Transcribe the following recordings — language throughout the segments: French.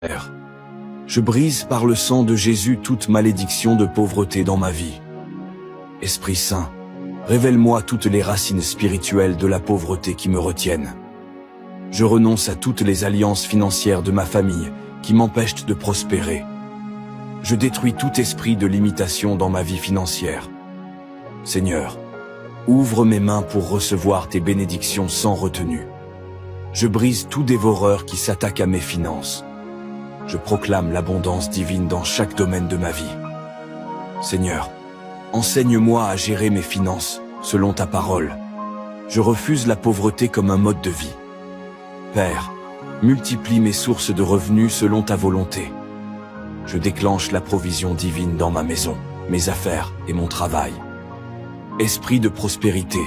Père, je brise par le sang de Jésus toute malédiction de pauvreté dans ma vie. Esprit Saint, révèle-moi toutes les racines spirituelles de la pauvreté qui me retiennent. Je renonce à toutes les alliances financières de ma famille qui m'empêchent de prospérer. Je détruis tout esprit de limitation dans ma vie financière. Seigneur, ouvre mes mains pour recevoir tes bénédictions sans retenue. Je brise tout dévoreur qui s'attaque à mes finances. Je proclame l'abondance divine dans chaque domaine de ma vie. Seigneur, enseigne-moi à gérer mes finances selon ta parole. Je refuse la pauvreté comme un mode de vie. Père, multiplie mes sources de revenus selon ta volonté. Je déclenche la provision divine dans ma maison, mes affaires et mon travail. Esprit de prospérité,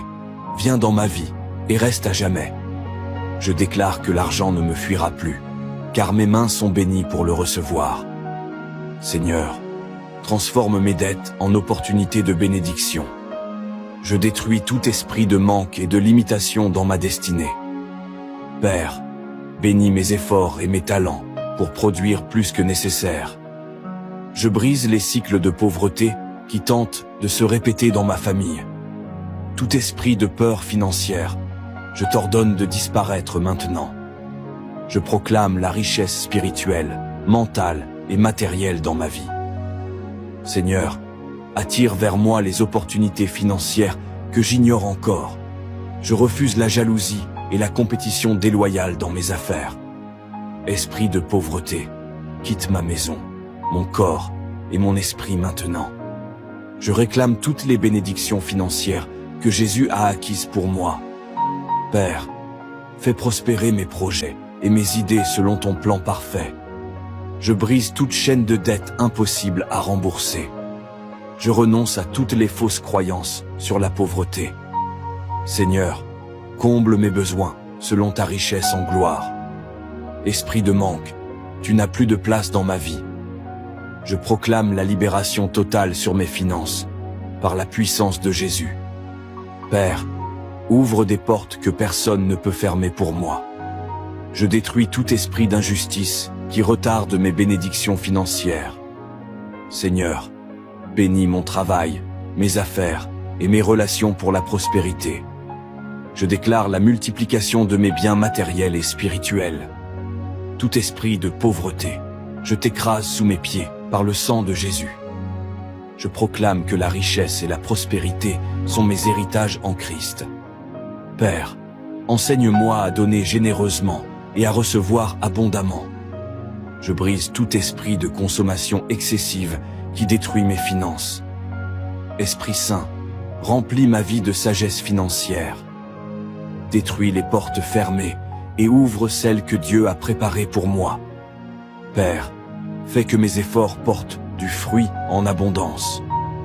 viens dans ma vie et reste à jamais. Je déclare que l'argent ne me fuira plus, car mes mains sont bénies pour le recevoir. Seigneur, transforme mes dettes en opportunités de bénédiction. Je détruis tout esprit de manque et de limitation dans ma destinée. Père, bénis mes efforts et mes talents pour produire plus que nécessaire. Je brise les cycles de pauvreté qui tentent de se répéter dans ma famille. Tout esprit de peur financière, je t'ordonne de disparaître maintenant. Je proclame la richesse spirituelle, mentale et matérielle dans ma vie. Seigneur, attire vers moi les opportunités financières que j'ignore encore. Je refuse la jalousie et la compétition déloyale dans mes affaires. Esprit de pauvreté, quitte ma maison, mon corps et mon esprit maintenant. Je réclame toutes les bénédictions financières que Jésus a acquises pour moi. Père, fais prospérer mes projets et mes idées selon ton plan parfait. Je brise toute chaîne de dettes impossible à rembourser. Je renonce à toutes les fausses croyances sur la pauvreté. Seigneur, comble mes besoins selon ta richesse en gloire. Esprit de manque, tu n'as plus de place dans ma vie. Je proclame la libération totale sur mes finances, par la puissance de Jésus. Père, ouvre des portes que personne ne peut fermer pour moi. Je détruis tout esprit d'injustice qui retarde mes bénédictions financières. Seigneur, bénis mon travail, mes affaires et mes relations pour la prospérité. Je déclare la multiplication de mes biens matériels et spirituels. Tout esprit de pauvreté, je t'écrase sous mes pieds par le sang de Jésus. Je proclame que la richesse et la prospérité sont mes héritages en Christ. Père, enseigne-moi à donner généreusement et à recevoir abondamment. Je brise tout esprit de consommation excessive qui détruit mes finances. Esprit Saint, remplis ma vie de sagesse financière. Détruis les portes fermées et ouvre celles que Dieu a préparées pour moi. Père, fais que mes efforts portent du fruit en abondance.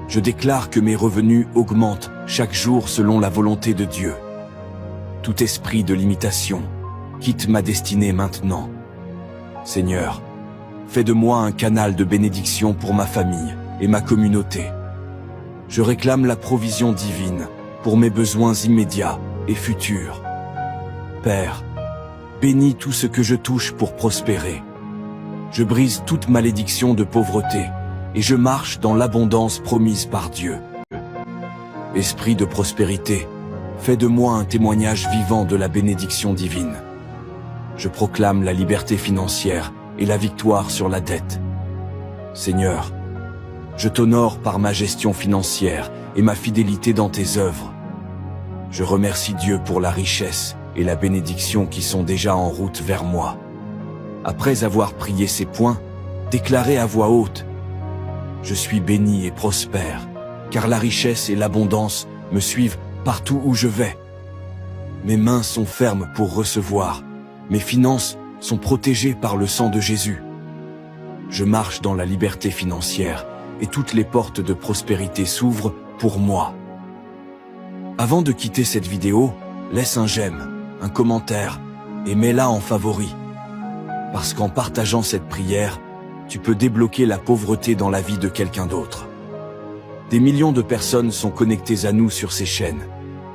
Je déclare que mes revenus augmentent chaque jour selon la volonté de Dieu. Tout esprit de limitation, quitte ma destinée maintenant. Seigneur, fais de moi un canal de bénédiction pour ma famille et ma communauté. Je réclame la provision divine pour mes besoins immédiats et futurs. Père, bénis tout ce que je touche pour prospérer. Je brise toute malédiction de pauvreté et je marche dans l'abondance promise par Dieu. Esprit de prospérité, fais de moi un témoignage vivant de la bénédiction divine. Je proclame la liberté financière et la victoire sur la dette. Seigneur, je t'honore par ma gestion financière et ma fidélité dans tes œuvres. Je remercie Dieu pour la richesse et la bénédiction qui sont déjà en route vers moi. Après avoir prié ces points, déclarez à voix haute: je suis béni et prospère, car la richesse et l'abondance me suivent partout où je vais. Mes mains sont fermes pour recevoir, mes finances sont protégées par le sang de Jésus. Je marche dans la liberté financière et toutes les portes de prospérité s'ouvrent pour moi. Avant de quitter cette vidéo, laisse un j'aime, un commentaire et mets-la en favori. Parce qu'en partageant cette prière, tu peux débloquer la pauvreté dans la vie de quelqu'un d'autre. Des millions de personnes sont connectées à nous sur ces chaînes.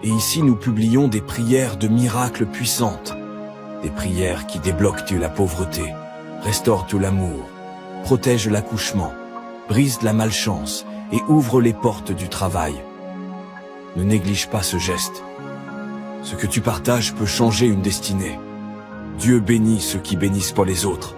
Et ici nous publions des prières de miracles puissantes. Des prières qui débloquent la pauvreté, Restaure tout l'amour, protège l'accouchement, brise la malchance et ouvre les portes du travail. Ne néglige pas ce geste. Ce que tu partages peut changer une destinée. Dieu bénit ceux qui bénissent pas les autres.